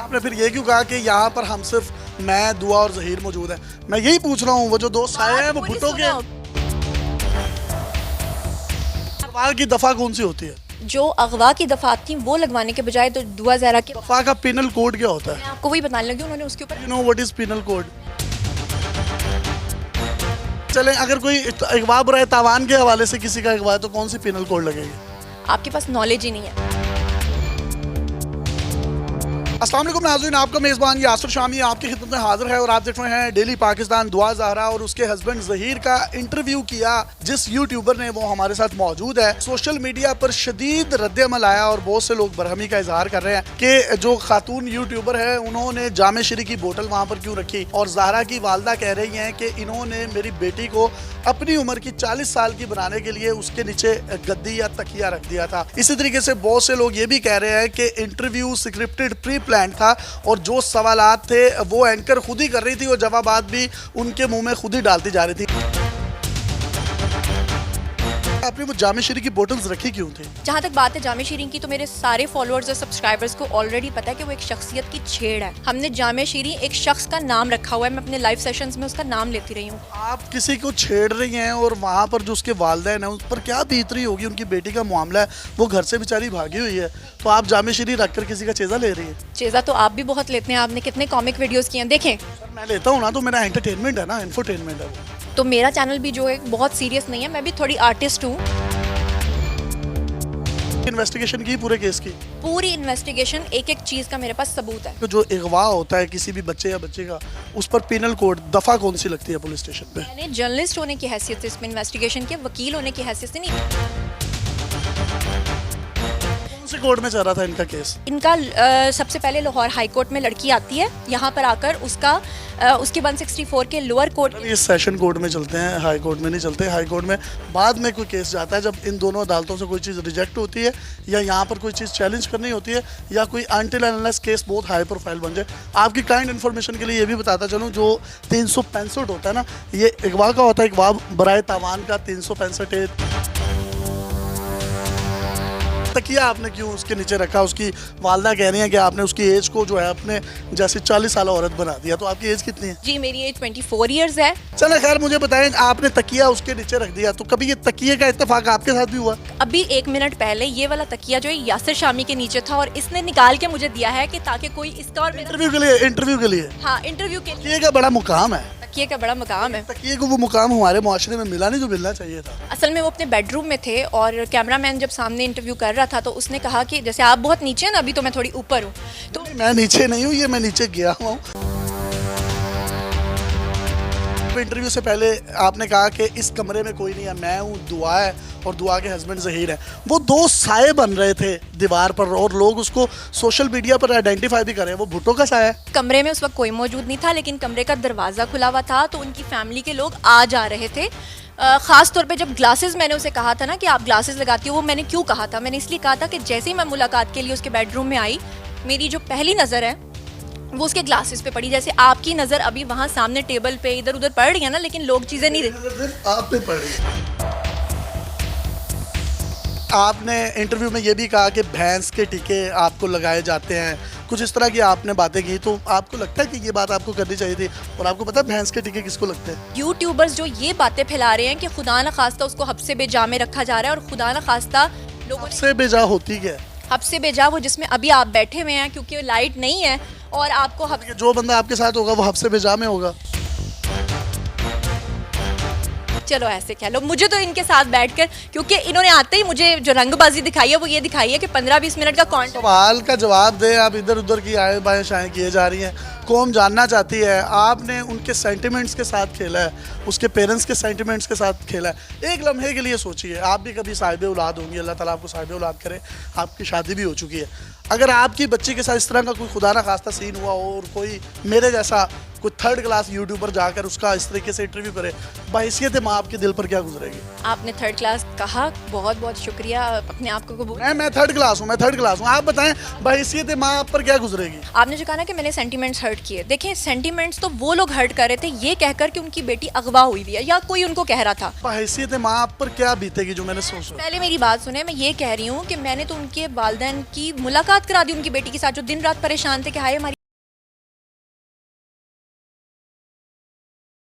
आपने फिर ये क्यों कहा कि यहाँ पर हम सिर्फ मैं, दुआ और जहीर मौजूद है? मैं यही पूछ रहा हूँ, वो जो दोस्त आए हैं वो भुट्टो के अगवा की दफा कौन सी होती है? जो अगवा की दफात थी वो लगवाने के बजाय तो दुआ ज़हरा के दफा का पिनल कोड क्या होता है? मैं आपको वही बताने लगी, उन्होंने उसके ऊपर you know what is penal code? चलें, अगर कोई अगवा बुराए तावान के हवाले से किसी का अगवा है तो कौन सी पिनल कोड लगेगी? आपके पास नॉलेज ही नहीं है। अस्सलाम वालेकुम नाज़रीन, आपका मेज़बान यासिर शामी आपकी खिदमत में हाजिर है और आप देख रहे हैं डेली पाकिस्तान। दुआ ज़हरा और उसके हस्बैंड ज़हीर का इंटरव्यू किया जिस यूट्यूबर ने, वो हमारे साथ मौजूद है। सोशल मीडिया पर शदीद रद्द-ए-अमल आया और बहुत से लोग बरहमी का इजहार कर रहे हैं कि जो खातून यूट्यूबर है उन्होंने जामे शरी की बोतल वहाँ पर क्यों रखी, और ज़हरा की वालदा कह रही हैं कि इन्होंने मेरी बेटी को अपनी उम्र की 40 साल की बनाने के लिए उसके नीचे गद्दी या तकिया रख दिया था। इसी तरीके से बहुत से लोग ये भी कह रहे हैं कि इंटरव्यू स्क्रिप्टेड प्री प्लान था और जो सवालात थे वो एंकर खुद ही कर रही थी और जवाबात भी उनके मुंह में खुद ही डालती जा रही थी। आपने वो जामे शरी की बोतल्स रखी क्यों थी? जहाँ तक बात है जामे शीरीन की, तो मेरे सारे फॉलोअर्स और सब्सक्राइबर्स को ऑलरेडी पता है कि वो एक शख्सियत की छेड़ है। हमने जामे शीरी एक शख्स का नाम रखा हुआ है, मैं अपने लाइव सेशंस में उसका नाम लेती रही हूँ। आप किसी को छेड़ रही हैं और वहाँ पर जो उसके वालिदैन है उस पर क्या बीत रही होगी? उनकी बेटी का मामला है, वो घर से बेचारी भागी हुई है, तो आप जामे शरी रख कर किसी का चेज़ा ले रही है? चेज़ा तो आप भी बहुत लेते हैं, आपने कितने कॉमिक वीडियोज़ किए हैं, देखें। मैं लेता हूँ ना, तो मेरा एंटरटेनमेंट है ना, इंफोटेनमेंट है वो। तो मेरा चैनल भी जो है बहुत सीरियस नहीं है, मैं भी थोड़ी आर्टिस्ट हूँ। इन्वेस्टिगेशन की पूरे केस की? पूरी इन्वेस्टिगेशन, एक एक चीज़ का मेरे पास सबूत है। तो जो अगवा होता है किसी भी बच्चे या बच्चे का, उस पर पिनल कोड दफ़ा कौन सी लगती है पुलिस स्टेशन पे? मैंने जर्नलिस्ट होने की हैसियत से इसमें इन्वेस्टिगेशन के, वकील होने की हैसियत से नहीं। कौन से कोर्ट में चल रहा था इनका केस? इनका सबसे पहले लाहौर हाई कोर्ट में लड़की आती है, यहाँ पर आकर उसके 164 के लोअर कोर्ट। ये सेशन कोर्ट में चलते हैं, हाई कोर्ट में नहीं चलते। हाई कोर्ट में बाद में कोई केस जाता है जब इन दोनों अदालतों से कोई चीज़ रिजेक्ट होती है या यहाँ पर कोई चीज़ चैलेंज करनी होती है या कोई अनटिल अनलेस केस बहुत हाई प्रोफाइल बन जाए। आपकी काइंड इन्फॉर्मेशन के लिए ये भी बताता चलूँ, जो 365 होता है ना, ये अगवा का होता है। अगवा बराए तावान का 365 तकिया आपने क्यों उसके नीचे रखा? उसकी वालदा कह रही हैं कि आपने उसकी एज को जो है अपने जैसे 40 साल औरत बना दिया। तो आपकी एज कितनी है? जी मेरी एज 24 ईयर्स है। चलो खैर, मुझे बताएं, आपने तकिया उसके नीचे रख दिया, तो कभी ये तकिए का इत्तेफाक आपके साथ भी हुआ? अभी 1 मिनट पहले ये वाला तकिया जो है यासिर शामी के नीचे था और इसने निकाल के मुझे दिया है कि ताकि कोई इसका और इंटरव्यू के लिए? इंटरव्यू के लिए? हाँ, इंटरव्यू के लिए। तकिए का बड़ा मुकाम है। तकिए का बड़ा मुकाम है। तकिए को वो मुकाम हमारे मुआशरे में मिला नहीं जो मिलना चाहिए था। असल में वो अपने बेडरूम में थे और कैमरामैन जब सामने इंटरव्यू कर रहा था तो उसने कहा कि जैसे आप बहुत नीचे हैं ना, अभी तो मैं थोड़ी ऊपर हूँ। तो मैं नीचे नहीं हूँ, ये मैं नीचे गया हूँ। इंटरव्यू से पहले आपने कहा कि इस कमरे में कोई नहीं है, मैं हूँ, दुआ है और दुआ के हस्बैंड ज़हीर है। वो दो साए बन रहे थे दीवार पर और लोग उसको सोशल मीडिया पर आइडेंटिफाई भी कर रहे हैं। वो भुट्टो का साया है। कमरे में उस वक्त कोई मौजूद नहीं था, लेकिन कमरे का दरवाज़ा खुला हुआ था तो उनकी फैमिली के लोग आ जा रहे थे। ख़ास तौर पे जब ग्लासेस, मैंने उसे कहा था ना कि आप ग्लासेस लगाती हो, वो मैंने क्यों कहा था? मैंने इसलिए कहा था कि जैसे ही मैं मुलाकात के लिए उसके बेडरूम में आई, मेरी जो पहली नज़र है वो उसके ग्लासेस पे पड़ी। जैसे आपकी नज़र अभी वहाँ सामने टेबल पे इधर उधर पड़ रही है ना, लेकिन लोग चीज़ें नहीं देखते। आप पे पड़ रही है। आपने इंटरव्यू में ये भी कहा कि भैंस के टीके आपको लगाए जाते हैं, कुछ इस तरह की आपने बातें की। तो आपको लगता है कि ये बात आपको करनी चाहिए थी? और आपको पता है भैंस के टीके किसको लगते हैं? यूट्यूबर्स जो ये बातें फैला रहे हैं कि खुदा न खास्ता उसको हब्से बेजा में रखा जा रहा है, और खुदा न खास्ता लोगों से बेजा होती क्या? हब्से बेजा वो जिसमें अभी आप बैठे हुए हैं, क्योंकि लाइट नहीं है और आपको जो बंदा आपके साथ होगा वो हब्से बेजा में होगा। चलो ऐसे कह लो, मुझे तो इनके साथ बैठकर, क्योंकि इन्होंने आते ही मुझे जो रंगबाजी दिखाई है वो ये दिखाई है कि 15-20 मिनट का कॉन्टेंट। सवाल का जवाब दे, आप इधर उधर की आए बाएं शाएं किए जा रही हैं। कौम जानना चाहती है, आपने उनके सेंटिमेंट्स के साथ खेला है, उसके पेरेंट्स के सेंटिमेंट्स के साथ खेला है। एक लम्हे के लिए सोचिए, आप भी कभी साहिब औलाद होंगी, अल्लाह ताला आपको साहिब औलाद करे, आपकी शादी भी हो चुकी है। अगर आपकी बच्ची के साथ इस तरह का कोई खुदा ना खास्ता सीन हुआ हो और कोई मेरे जैसा कोई 3rd क्लास यूट्यूबर जाकर उसका इस तरीके से इंटरव्यू करे, बहैसियत माँ आपके दिल पर क्या गुजरेगी? आपने 3rd क्लास कहा, बहुत बहुत शुक्रिया, अपने आप को कबूल। मैं 3rd क्लास हूँ, मैं 3rd क्लास हूँ। आप बताएं बहैसियत माँ आप पर क्या गुजरेगी? आपने जो कहा ना कि मैंने सेंटिमेंट्स हर्ट किए, देखें सेंटिमेंट्स तो वो लोग हर्ट कर रहे थे ये कहकर कि उनकी बेटी अगवा हुई है या कोई उनको कह रहा था। बहैसियत माँ आप पर क्या बीतेगी जो मैंने सोचा? पहले मेरी बात सुने, मैं ये कह रही हूँ कि मैंने तो उनके वालिदैन की मुलाकात करा दी उनकी बेटी के साथ, जो दिन रात परेशान थे कि हाय हमारी